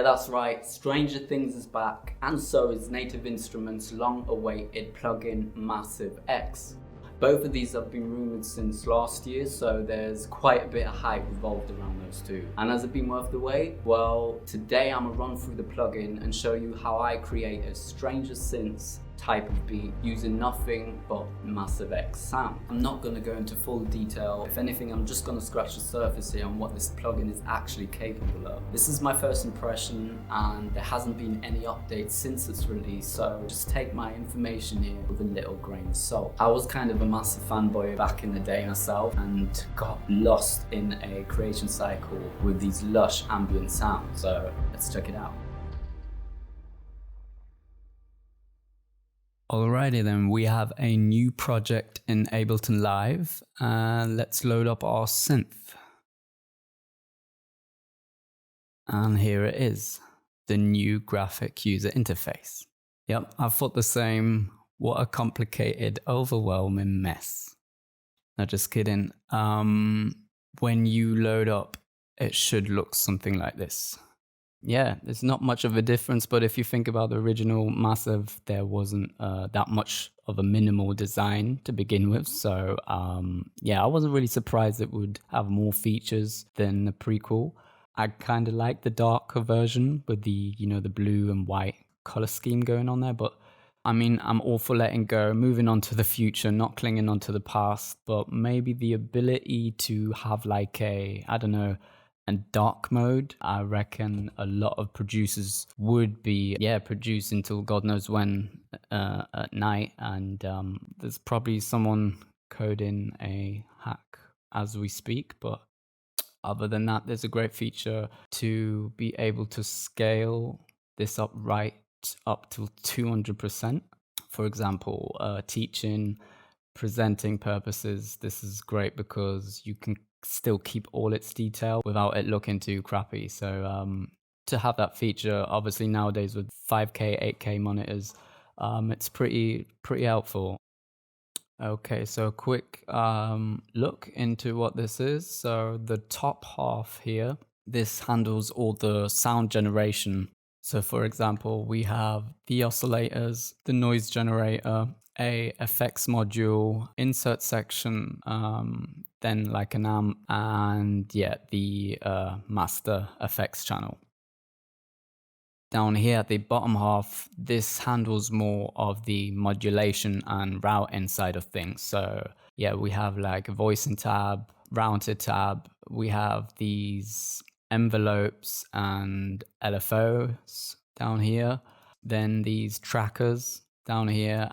Yeah, that's right. Stranger Things is back, and so is Native Instruments' long-awaited plugin Massive X. Both of these have been rumoured since last year, so there's quite a bit of hype revolved around those two. And has it been worth the wait? Well, today I'm gonna run through the plugin and show you how I create a Stranger Synths type of beat using nothing but Massive X sound. I'm not going to go into full detail. If anything, I'm just going to scratch the surface here on what this plugin is actually capable of. This is my first impression and there hasn't been any updates since its release, so just take my information here with a little grain of salt. I was kind of a massive fanboy back in the day myself and got lost in a creation cycle with these lush ambient sounds, so let's check it out. Alrighty then, we have a new project in Ableton Live, and let's load up our synth. And here it is, the new graphic user interface. Yep, I thought the same. What a complicated, overwhelming mess. No, just kidding. When you load up, it should look something like this. Yeah, there's not much of a difference, but if you think about the original Massive, there wasn't that much of a minimal design to begin with. So yeah, I wasn't really surprised it would have more features than the prequel. I kind of like the darker version with the, you know, the blue and white color scheme going on there. But I mean, I'm all for letting go, moving on to the future, not clinging on to the past, but maybe the ability to have like a, I don't know, and dark mode. I reckon a lot of producers would be producing till God knows when at night, and there's probably someone coding a hack as we speak, but other than that, there's a great feature to be able to scale this up right up to 200%. For example, teaching, presenting purposes, this is great because you can still keep all its detail without it looking too crappy. So to have that feature, obviously nowadays with 5K, 8K monitors, it's pretty helpful. Okay, so a quick look into what this is. So the top half here, this handles all the sound generation. So for example, we have the oscillators, the noise generator, a effects module, insert section, then like an amp, and yeah, the master effects channel. Down here at the bottom half, this handles more of the modulation and routing side of things. So yeah, we have like a voicing tab, router tab, we have these envelopes and LFOs down here, then these trackers down here,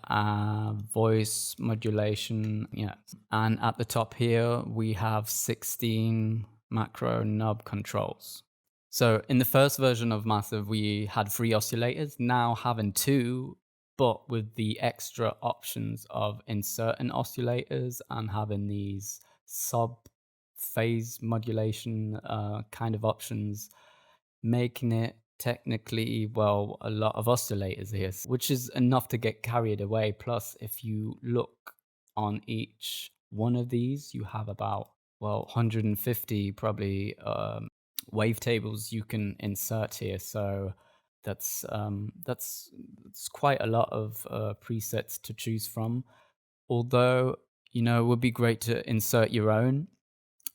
voice modulation, yeah. And at the top here, we have 16 macro knob controls. So in the first version of Massive, we had 3 oscillators, now having 2, but with the extra options of inserting oscillators and having these sub-phase modulation kind of options, making it technically, well, a lot of oscillators here, which is enough to get carried away. Plus, if you look on each one of these, you have about, well, 150 probably wavetables you can insert here. So that's quite a lot of presets to choose from. Although, you know, it would be great to insert your own.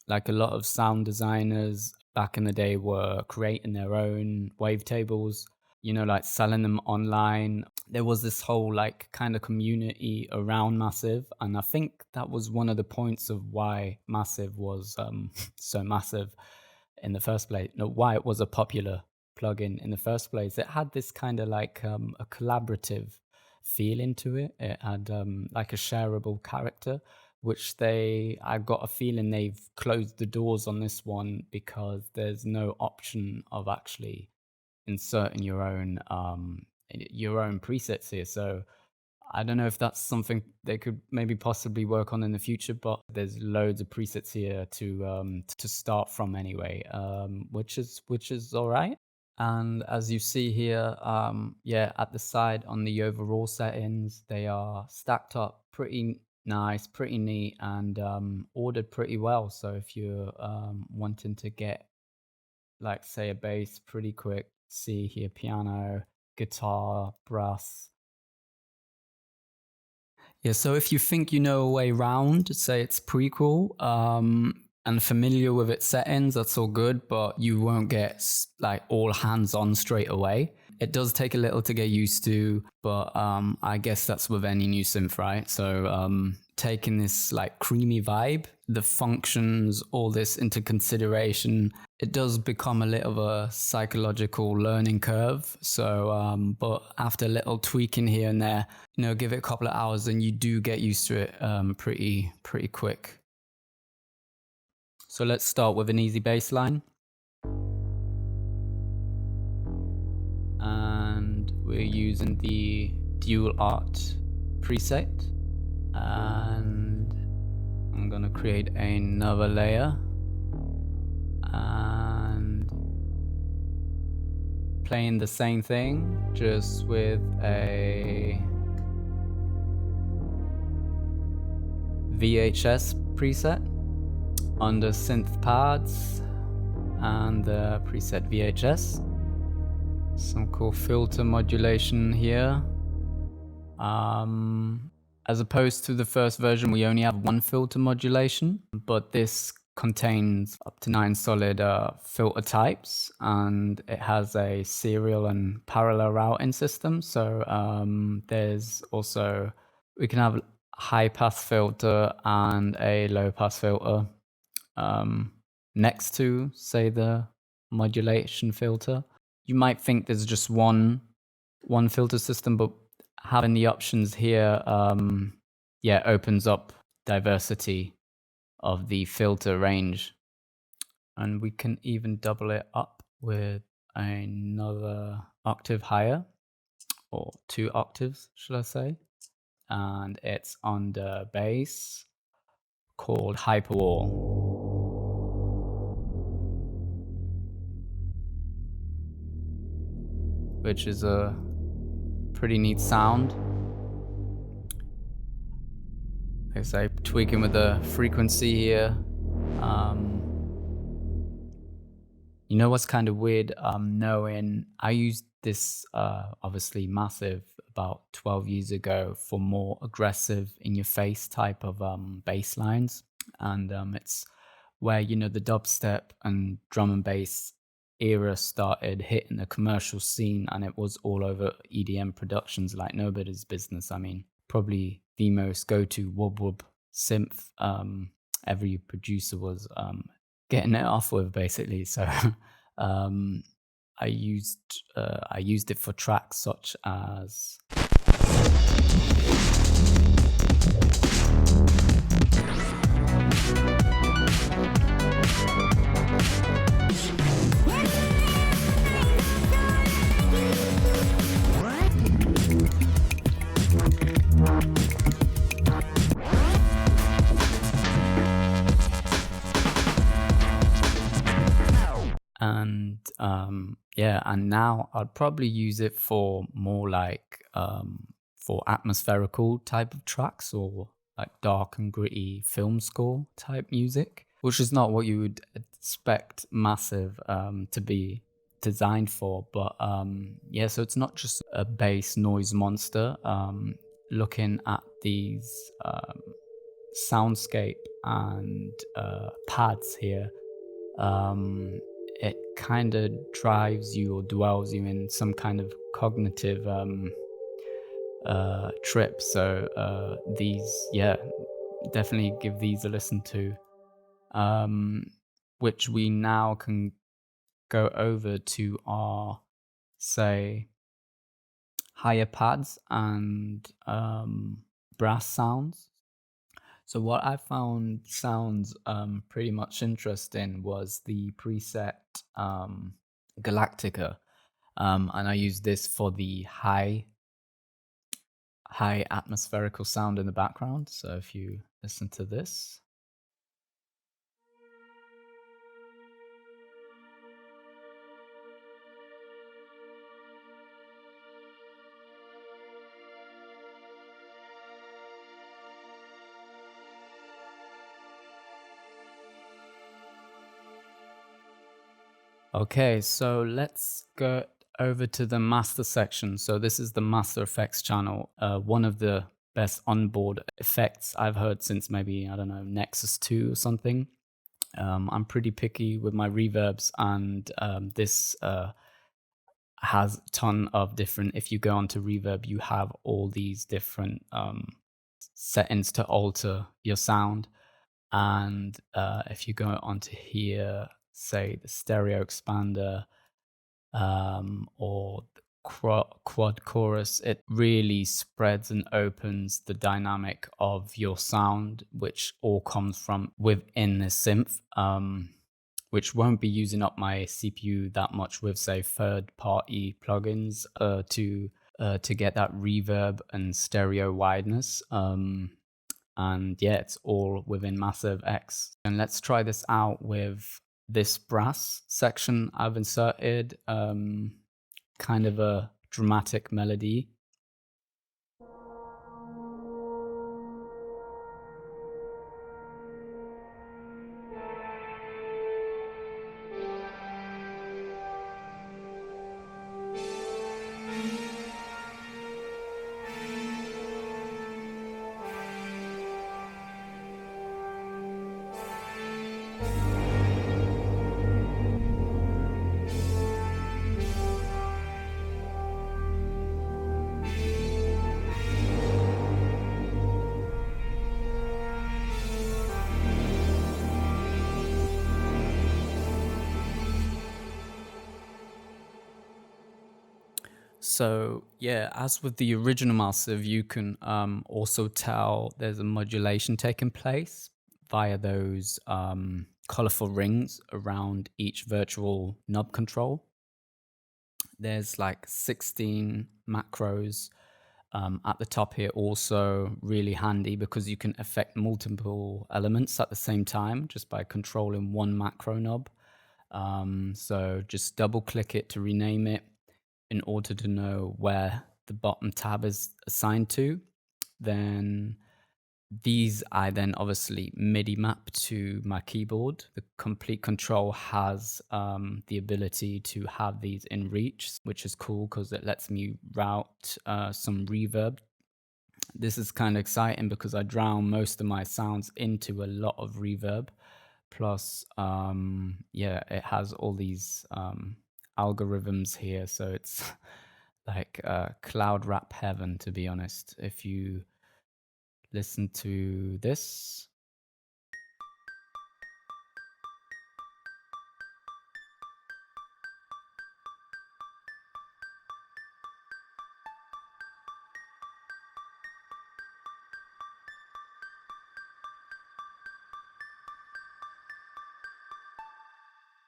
Like a lot of sound designers back in the day were creating their own wavetables, you know, like selling them online. There was this whole like kind of community around Massive, and I think that was one of the points of why Massive was so massive in the first place. No, why it was a popular plugin in the first place. It had this kind of like a collaborative feeling to it. It had like a shareable character, which I got a feeling they've closed the doors on this one because there's no option of actually inserting your own presets here. So I don't know if that's something they could maybe possibly work on in the future, but there's loads of presets here to start from anyway, which is all right. And as you see here, yeah, at the side on the overall settings, they are stacked up pretty nice, pretty neat, and ordered pretty well. So if you're wanting to get, like, say, a bass pretty quick, see here, piano, guitar, brass. Yeah, so if you think you know a way around, say it's prequel, and familiar with its settings, that's all good, but you won't get like all hands on straight away. It does take a little to get used to, but I guess that's with any new synth, right? So taking this like creamy vibe, the functions, all this into consideration, it does become a little of a psychological learning curve. So, but after a little tweaking here and there, you know, give it a couple of hours and you do get used to it pretty quick. So let's start with an easy bass line. And we're using the dual art preset. And I'm gonna create another layer. And playing the same thing, just with a VHS preset under synth pads and the preset VHS. Some cool filter modulation here. As opposed to the first version, we only have one filter modulation, but this contains up to 9 solid filter types, and it has a serial and parallel routing system. So there's also, we can have a high pass filter and a low pass filter next to, say, the modulation filter. You might think there's just one filter system, but having the options here opens up diversity of the filter range. And we can even double it up with another octave higher, or 2 octaves, should I say. And it's on the bass, called Hyperwall. Which is a pretty neat sound. Like I say, tweaking with the frequency here. You know what's kind of weird? Knowing I used this obviously massive about 12 years ago for more aggressive in your face type of bass lines. And it's where, you know, the dubstep and drum and bass era started hitting the commercial scene, and it was all over EDM productions like nobody's business. I mean, probably the most go-to wub wub synth every producer was getting it off with, basically. So I used it for tracks such as and now I'd probably use it for more like for atmospherical type of tracks, or like dark and gritty film score type music, which is not what you would expect Massive to be designed for. But so it's not just a bass noise monster. Looking at these soundscape and pads here, it kind of drives you or dwells you in some kind of cognitive trip. So these, definitely give these a listen to, which we now can go over to our, say, higher pads and brass sounds. So what I found sounds pretty much interesting was the preset Galactica, and I used this for the high atmospherical sound in the background. So if you listen to this. Okay, so let's get over to the master section. So this is the master effects channel. One of the best onboard effects I've heard since maybe, I don't know, Nexus 2 or something. I'm pretty picky with my reverbs, and this has a ton of different, if you go onto reverb, you have all these different settings to alter your sound. And if you go onto here, say the stereo expander, or the quad chorus, it really spreads and opens the dynamic of your sound, which all comes from within the synth, which won't be using up my CPU that much with, say, third-party plugins to get that reverb and stereo wideness. And yeah, it's all within Massive X. And let's try this out with this brass section I've inserted, kind of a dramatic melody. So yeah, as with the original Massive, you can also tell there's a modulation taking place via those colorful rings around each virtual knob control. There's like 16 macros at the top here, also really handy because you can affect multiple elements at the same time just by controlling one macro knob. So just double click it to rename it in order to know where the bottom tab is assigned to. Then these I then obviously MIDI map to my keyboard. The complete control has the ability to have these in reach, which is cool because it lets me route some reverb. This is kind of exciting because I drown most of my sounds into a lot of reverb. Plus, yeah, it has all these algorithms here, so it's like cloud rap heaven, to be honest. If you listen to this.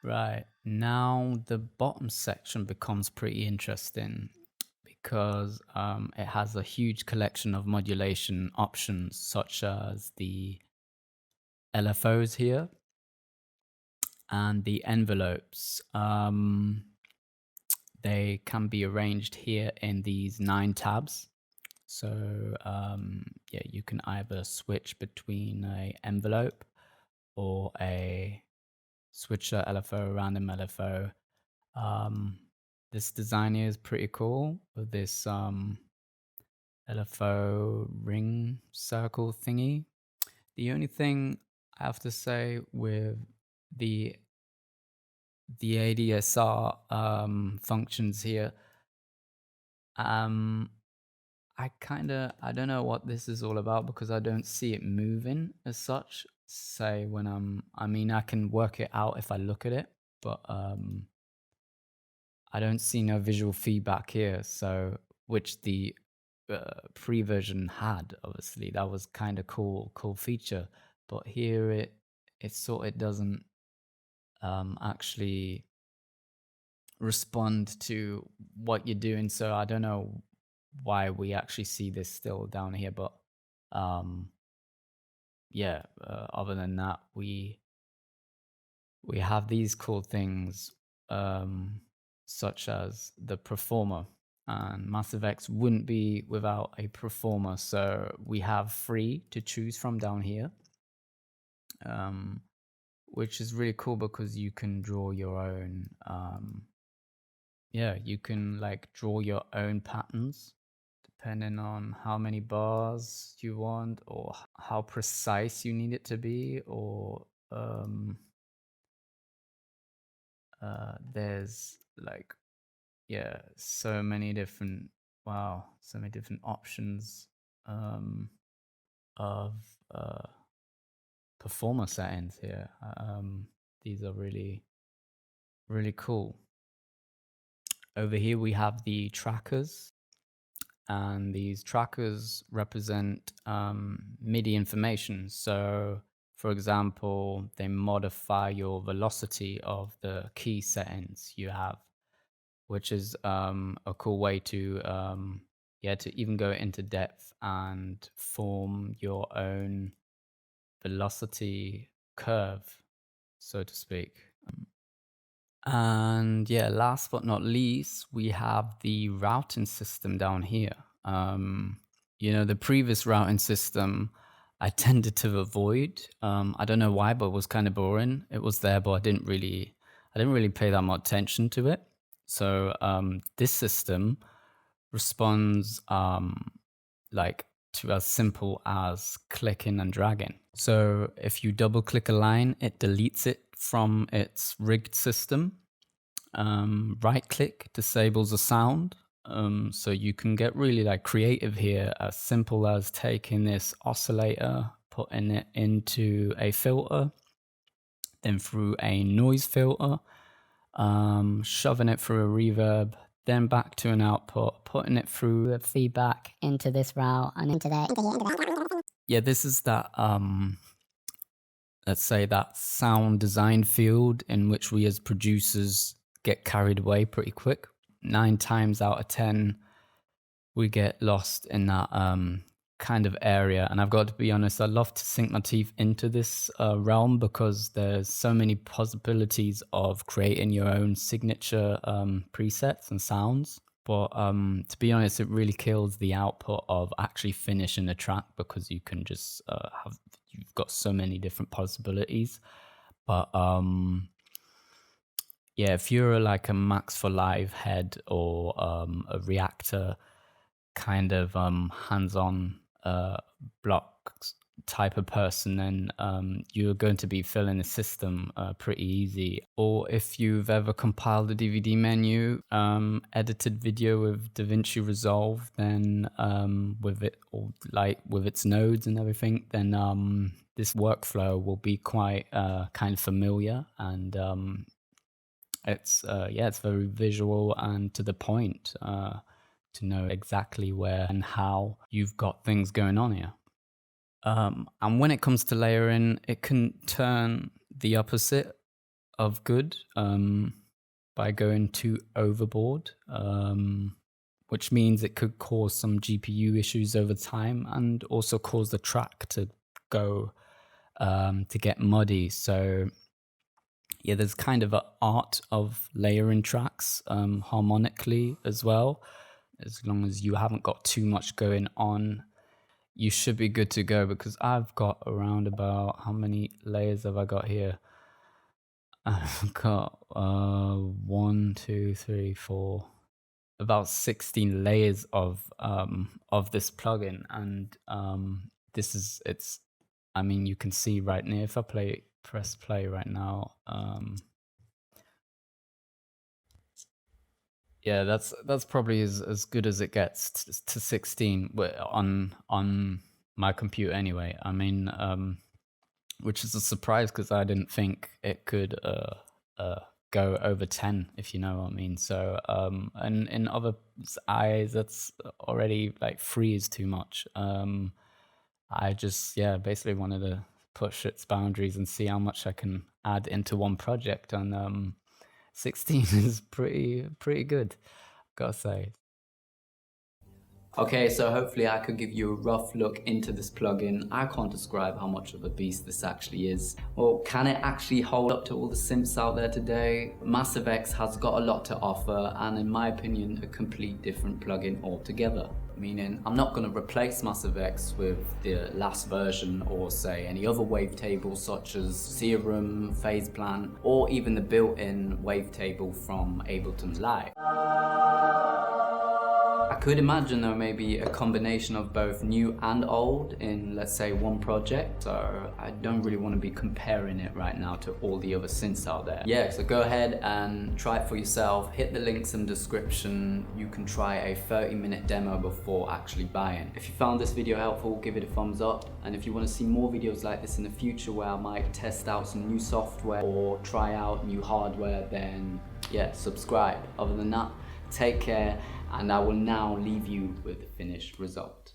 Right, now the bottom section becomes pretty interesting because it has a huge collection of modulation options, such as the LFOs here and the envelopes. They can be arranged here in these 9 tabs. So yeah, you can either switch between a envelope or a switcher LFO, random LFO. This design here is pretty cool with this LFO ring circle thingy. The only thing I have to say with the ADSR functions here, I don't know what this is all about because I don't see it moving as such. Say when I mean, I can work it out if I look at it, but I don't see no visual feedback here. So, which the pre-version had, obviously, that was kind of cool feature. But here it sort of doesn't actually respond to what you're doing. So I don't know why we actually see this still down here, but yeah, other than that, we have these cool things, such as the performer, and Massive X wouldn't be without a performer. So we have 3 to choose from down here, which is really cool because you can draw your own yeah, you can like draw your own patterns depending on how many bars you want or how precise you need it to be, or there's like, yeah, so many different, wow, so many different options of performer settings here. These are really, really cool. Over here we have the trackers, and these trackers represent MIDI information. So for example, they modify your velocity of the key settings you have, which is a cool way to to even go into depth and form your own velocity curve, so to speak. And yeah, last but not least, we have the routing system down here. You know, the previous routing system I tended to avoid. I don't know why, but it was kind of boring. It was there, but I didn't really pay that much attention to it. So this system responds like to as simple as clicking and dragging. So if you double click a line, it deletes it from its rigged system. Right click disables a sound. So you can get really like creative here, as simple as taking this oscillator, putting it into a filter, then through a noise filter, shoving it through a reverb, then back to an output, putting it through the feedback into this route and into there. Yeah, this is that let's say that sound design field in which we as producers get carried away pretty quick. 9 times out of 10 we get lost in that kind of area. And I've got to be honest, I love to sink my teeth into this realm, because there's so many possibilities of creating your own signature presets and sounds. But to be honest, it really kills the output of actually finishing a track, because you can just you've got so many different possibilities. But yeah, if you're like a Max for Live head or a Reactor kind of hands-on blocks type of person, then you're going to be filling the system pretty easy. Or if you've ever compiled a DVD menu, edited video with DaVinci Resolve, then with it, or like with its nodes and everything, then this workflow will be quite kind of familiar, and it's very visual and to the point, to know exactly where and how you've got things going on here. And when it comes to layering, it can turn the opposite of good by going too overboard, which means it could cause some GPU issues over time, and also cause the track to go to get muddy. So yeah, there's kind of an art of layering tracks harmonically as well. As long as you haven't got too much going on, you should be good to go, because I've got around about, how many layers have I got here? I've got 1, 2, 3, 4, about 16 layers of this plugin. And it's, I mean, you can see right now, if I press play right now, yeah, that's probably as good as it gets to 16 on my computer anyway. I mean, which is a surprise, because I didn't think it could go over 10, if you know what I mean. So and in other eyes, that's already like 3 is too much. I just basically wanted to push its boundaries and see how much I can add into one project, and 16 is pretty good, gotta say. Okay, so hopefully I could give you a rough look into this plugin. I can't describe how much of a beast this actually is. Well, can it actually hold up to all the synths out there today? Massive X has got a lot to offer, and in my opinion, a complete different plugin altogether. meaning I'm not going to replace Massive X with the last version or say any other wavetable such as Serum, Phase Plan, or even the built-in wavetable from Ableton Live. I could imagine there may be a combination of both new and old in, let's say, one project, so I don't really want to be comparing it right now to all the other synths out there. Yeah, so go ahead and try it for yourself. Hit the links in the description. You can try a 30-minute demo before actually buying. If you found this video helpful, give it a thumbs up, and if you want to see more videos like this in the future where I might test out some new software or try out new hardware, then yeah, subscribe. Other than that, take care, and I will now leave you with the finished result.